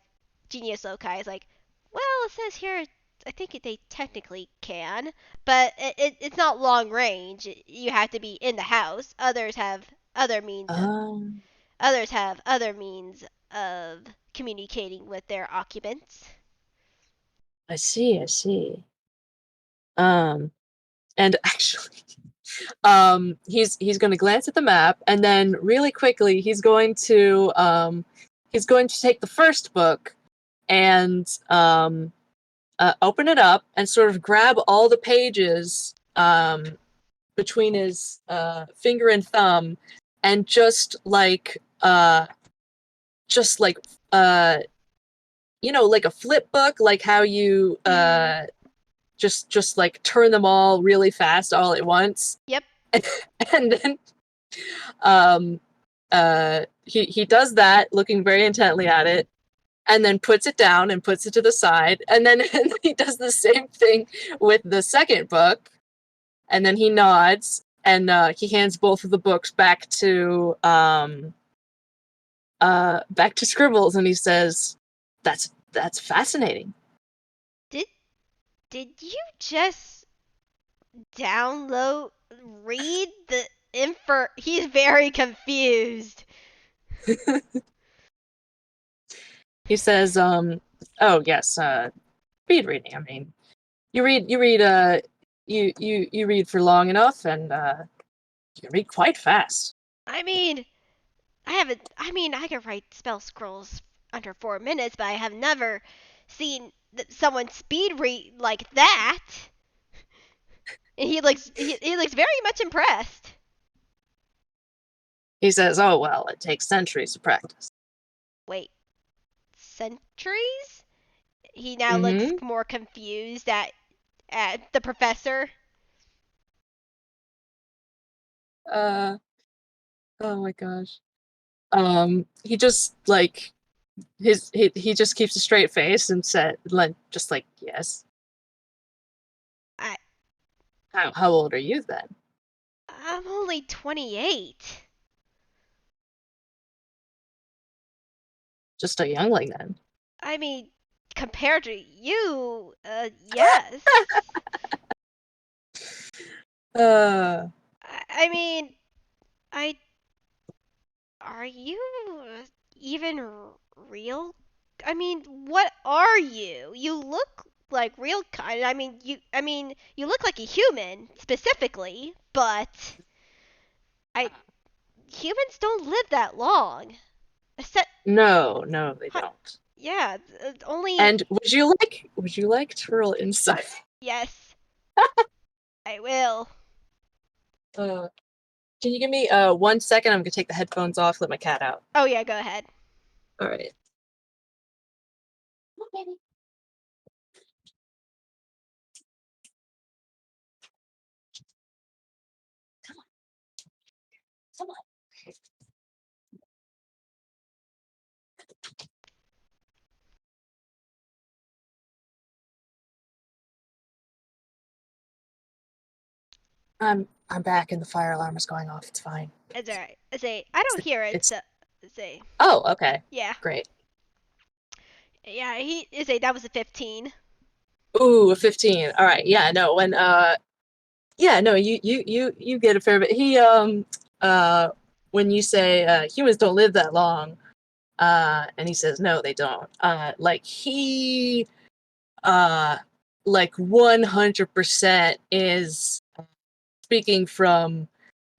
genius loci. He's like, well, it says here, I think they technically can, but it's not long range. You have to be in the house. Other means of, Um, others have other means of communicating with their occupants. I see, I see. Um, and actually, he's going to glance at the map, and then really quickly he's going to take the first book and open it up and sort of grab all the pages between his finger and thumb, and just like uh, like a flip book, like how you Mm-hmm. just like turn them all really fast all at once. Yep. And then um he does that, looking very intently at it, and then puts it down and puts it to the side, and then and he does the same thing with the second book, and then he nods and he hands both of the books back to Scribbles, and he says, that's fascinating." Did did you just download read the info? He's very confused. He says, "Oh yes, speed reading. I mean, you read for long enough, and you can read quite fast." I mean, I haven't. I mean, I can write spell scrolls under 4 minutes, but I have never seen someone speed read like that. And he looks very much impressed. He says, "Oh well, it takes centuries of practice." Wait, centuries? He now looks Mm-hmm. more confused at the professor. Uh, oh my gosh. He just like he just keeps a straight face and said, like, just like, yes. I How old are you then? I'm only 28. Just a youngling then. I mean, compared to you, yes. Uh, I mean, I are you even real? I mean, what are you? You look like real kind. I mean, you look like a human specifically, but I humans don't live that long. Except, no, no, they huh, don't. yeah, only And would you like to roll insight? yes, I will. Uh, Can you give me 1 second? I'm gonna take the headphones off, let my cat out. Oh yeah, go ahead. All right. Come on, baby. Come on. Come on. I'm back and the fire alarm is going off. It's fine. It's alright. I say I It's don't the, hear it. it's So say oh, okay. yeah, Great. yeah. He say that was a 15. Ooh, a 15. All right. Yeah, no, when yeah, no, you get a fair bit. He uh when you say humans don't live that long, and he says no, they don't. Like he uh like 100% is speaking from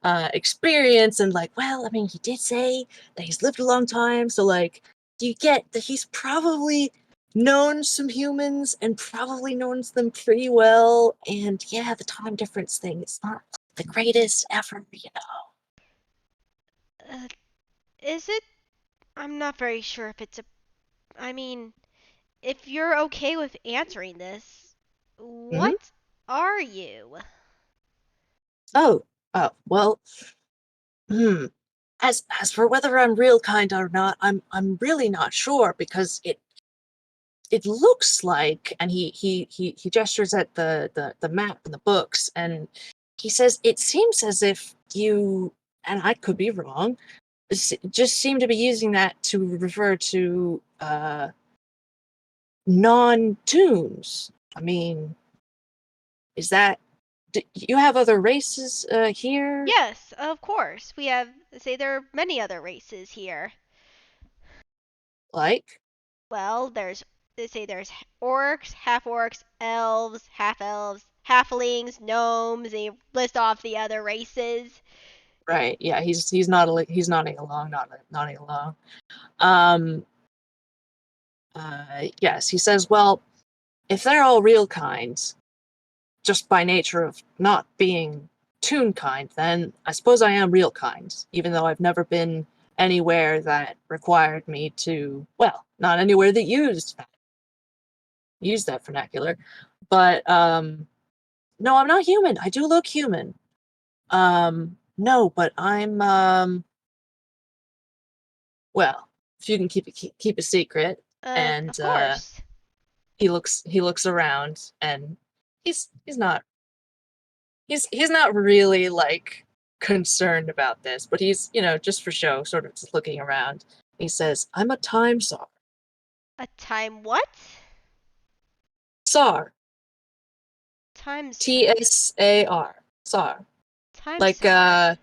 experience and like, well, I mean, he did say that he's lived a long time, so like you get that he's probably known some humans and probably knows them pretty well, and yeah, the time difference thing is not the greatest ever, you know. Uh, is it? I'm not very sure if it's a. I mean, if you're okay with answering this, Hmm. what are you? Oh, oh, well, hmm. As for whether I'm real kind or not, I'm really not sure because it looks like, and he gestures at the map and the books, and he says it seems as if you, and I could be wrong, just seem to be using that to refer to non-tunes. I mean, is that, do you have other races here? Yes, of course. We have. Say there are many other races here. Like, Well, there's. They say there's orcs, half elves, halflings, gnomes. They list off the other races. right? Yeah, he's not he's nodding along, not nodding along. Um, yes, he says, well, if they're all real kinds, just by nature of not being Toonkind, then I suppose I am real kind, even though I've never been anywhere that required me to, well, not anywhere that used that vernacular. But no, I'm not human. I do look human. No, but I'm well, if you can keep a secret. And Of course. he looks around and he's not he's not really like concerned about this, but he's, just for show, sort of just looking around. He says, "I'm a time czar." A time what? Czar. Time czar. Tsar. Czar. Time Like czar.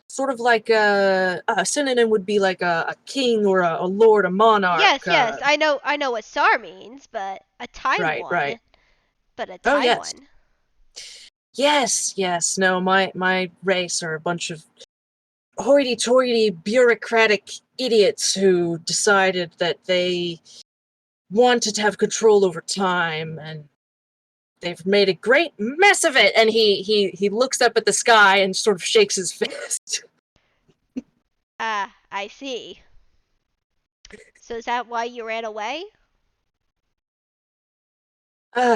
sort of like a synonym would be like a king or a lord, a monarch. Yes, yes. I know what czar means, but a time Right, right. one. But a Oh time yes, one. yes, yes. No, my race are a bunch of hoity-toity bureaucratic idiots who decided that they wanted to have control over time, and they've made a great mess of it. And he looks up at the sky and sort of shakes his fist. Ah, I see. So is that why you ran away?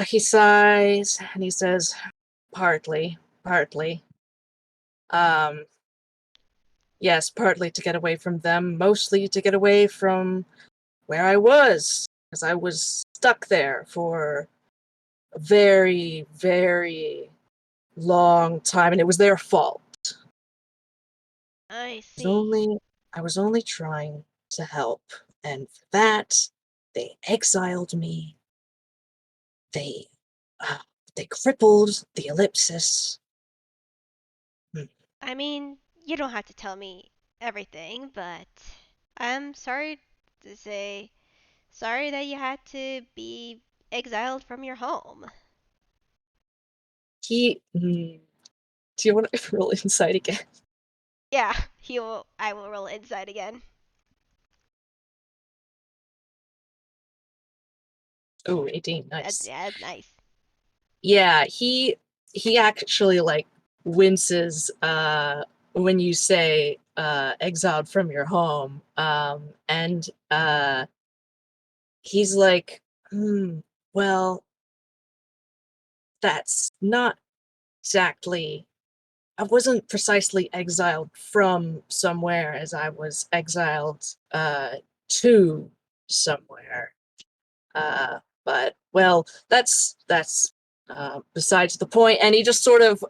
He sighs and he says, partly, partly. Um, yes, partly to get away from them, mostly to get away from where I was, because I was stuck there for a very, very long time, and it was their fault. I was see. only I was only trying to help, and for that, they exiled me. They uh, they crippled the ellipsis. Hmm. I mean, you don't have to tell me everything, but I'm sorry to say sorry that you had to be exiled from your home. Do you want to roll insight again? Yeah, he will I will roll inside again. Oh, 18, That's nice. yeah, that's nice. Yeah, he actually like winces when you say exiled from your home. And he's like, well, that's not exactly. I wasn't precisely exiled from somewhere as I was exiled to somewhere. But well, that's besides the point. And he just sort of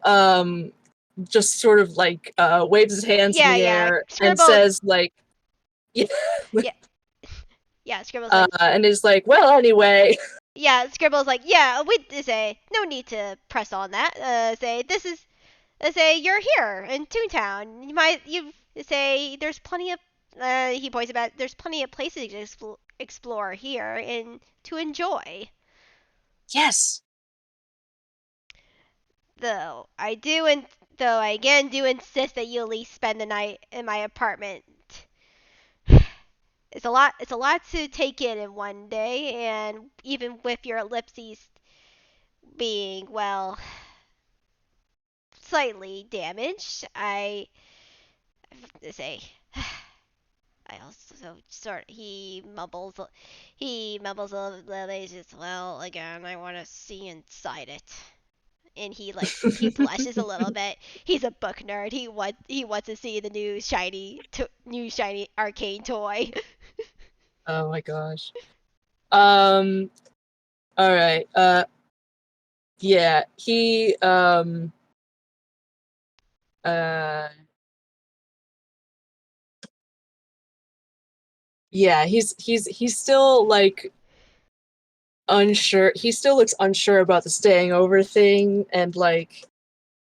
like waves his hands in Yeah, the yeah. air and Scribbles. says like, yeah, Yeah, yeah. Scribbles like, and is like, well, anyway. yeah. Scribbles like, yeah. We say no need to press on that. Say this is. Say you're here in Toontown. You say there's plenty of. He points about there's plenty of places to explore here and to enjoy. Yes. Though I do, and though I again do insist that you at least spend the night in my apartment. It's a lot. It's a lot to take in one day, and even with your ellipses being well slightly damaged, I say I also sort he mumbles a little bit. Just well again I want to see inside it, and he blushes a little bit. He's a book nerd. He wants to see the new shiny arcane toy. Oh my gosh. Um. All right. Yeah. Uh. Yeah. He's still like unsure. He still looks unsure about the staying over thing, and like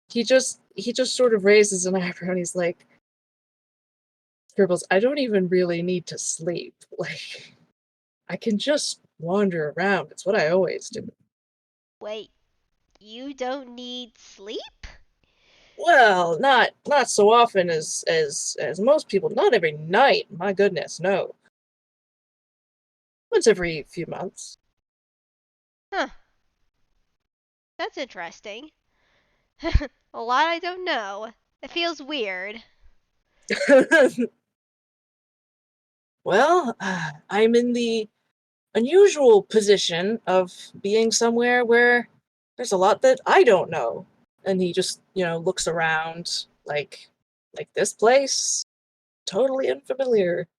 he just sort of raises an eyebrow and he's like, Scribbles, I don't even really need to sleep. Like, I can just wander around. It's what I always do. Wait, you don't need sleep? Well, not so often as most people. Not every night. My goodness, no. Once every few months. Huh, that's interesting. A lot I don't know. It feels weird. Well, I'm in the unusual position of being somewhere where there's a lot that I don't know. And he just, looks around like this place, totally unfamiliar.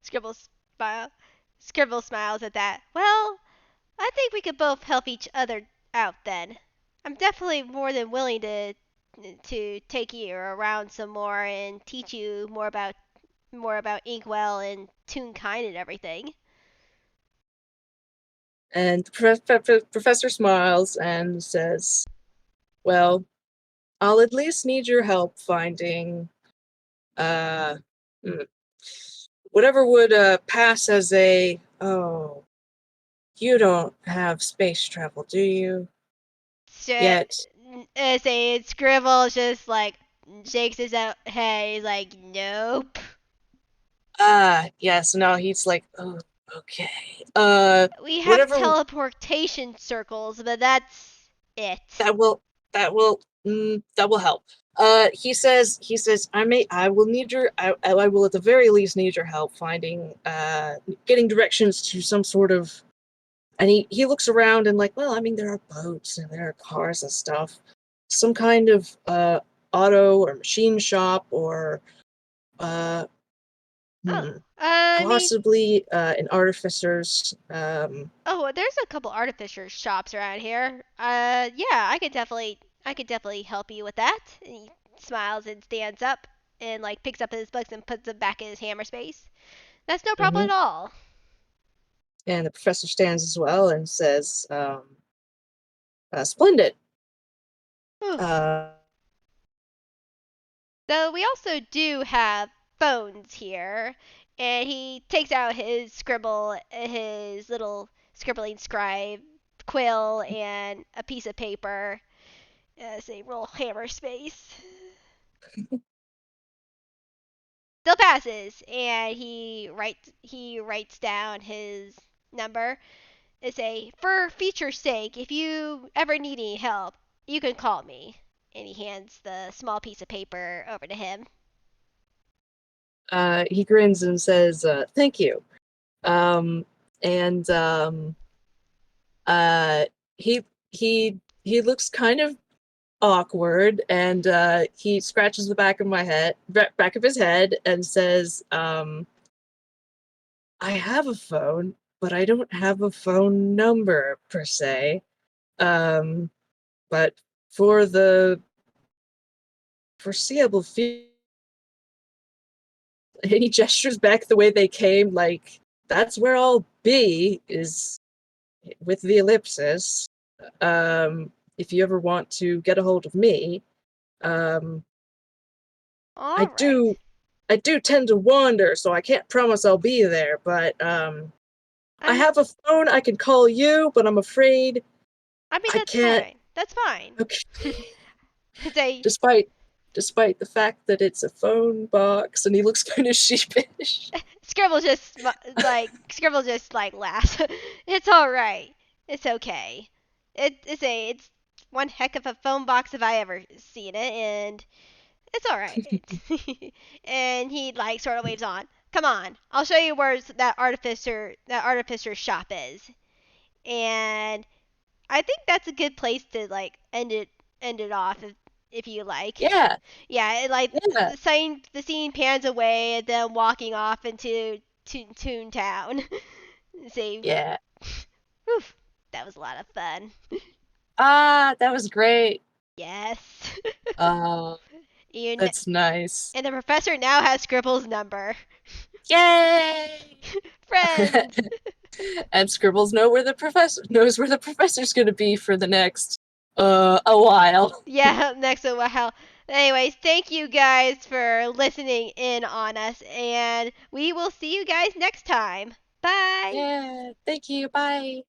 Scribble smile. Scribble smiles at that. Well, I think we could both help each other out then. I'm definitely more than willing to take you around some more and teach you more about Inkwell and Toonkind and everything. And Professor smiles and says, well, I'll at least need your help finding uh hmm, whatever would pass as a oh, you don't have space travel, do you? Sh- Yet. say Scribble just like shakes his head. He's like, nope. Ah, yes, no, he's like, oh, okay. We have Whatever teleportation circles, but that's it. that will that will help. He says, I will need I will at the very least need your help finding getting directions to some sort of, and he looks around and like, well, I mean there are boats and there are cars and stuff. Some kind of auto or machine shop or uh Oh, hmm, I mean, possibly an artificer's oh, there's a couple artificer shops around here. Yeah, I could definitely help you with that. And he smiles and stands up and like picks up his books and puts them back in his hammer space. That's no problem mhm. at all. And the professor stands as well and says, splendid. Whew. Uh, Though we also do have phones here, and he takes out his little scribbling scribe quill and a piece of paper as a roll hammer space. Still passes, and he writes down his number. It's a for future's sake. If you ever need any help, you can call me. And he hands the small piece of paper over to him. He grins and says, "Thank you." Um, and uh, he he looks kind of awkward, and he scratches the back of his head, and says, "I have a phone, but I don't have a phone number per se. Um, but for the foreseeable future," and he gestures back the way they came, like that's where I'll be, is with the ellipsis. If you ever want to get a hold of me, um, I All right. do, I do tend to wander, so I can't promise I'll be there. But I I have a phone I can call you, but I'm afraid I mean I that's can't. fine. That's fine. Okay, Say despite the fact that it's a phone box, and he looks kind of sheepish. Scribble just like laughs. It's all right. It's okay. It's one heck of a phone box if I ever seen it, and it's all right. And he like sort of waves on. Come on, I'll show you where that artificer shop is. And I think that's a good place to like end it off if you like. Yeah, Yeah, like yeah, the scene pans away and then walking off into Toontown. See, yeah. whew, that was a lot of fun. Ah, that was great. Yes. Uh, and that's nice. and the professor now has Scribble's number. Yay! Friends. And Scribbles knows where the professor's gonna be for the next a while. Yeah, next a while. Anyways, thank you guys for listening in on us, and we will see you guys next time. Bye. Yeah, thank you. Bye.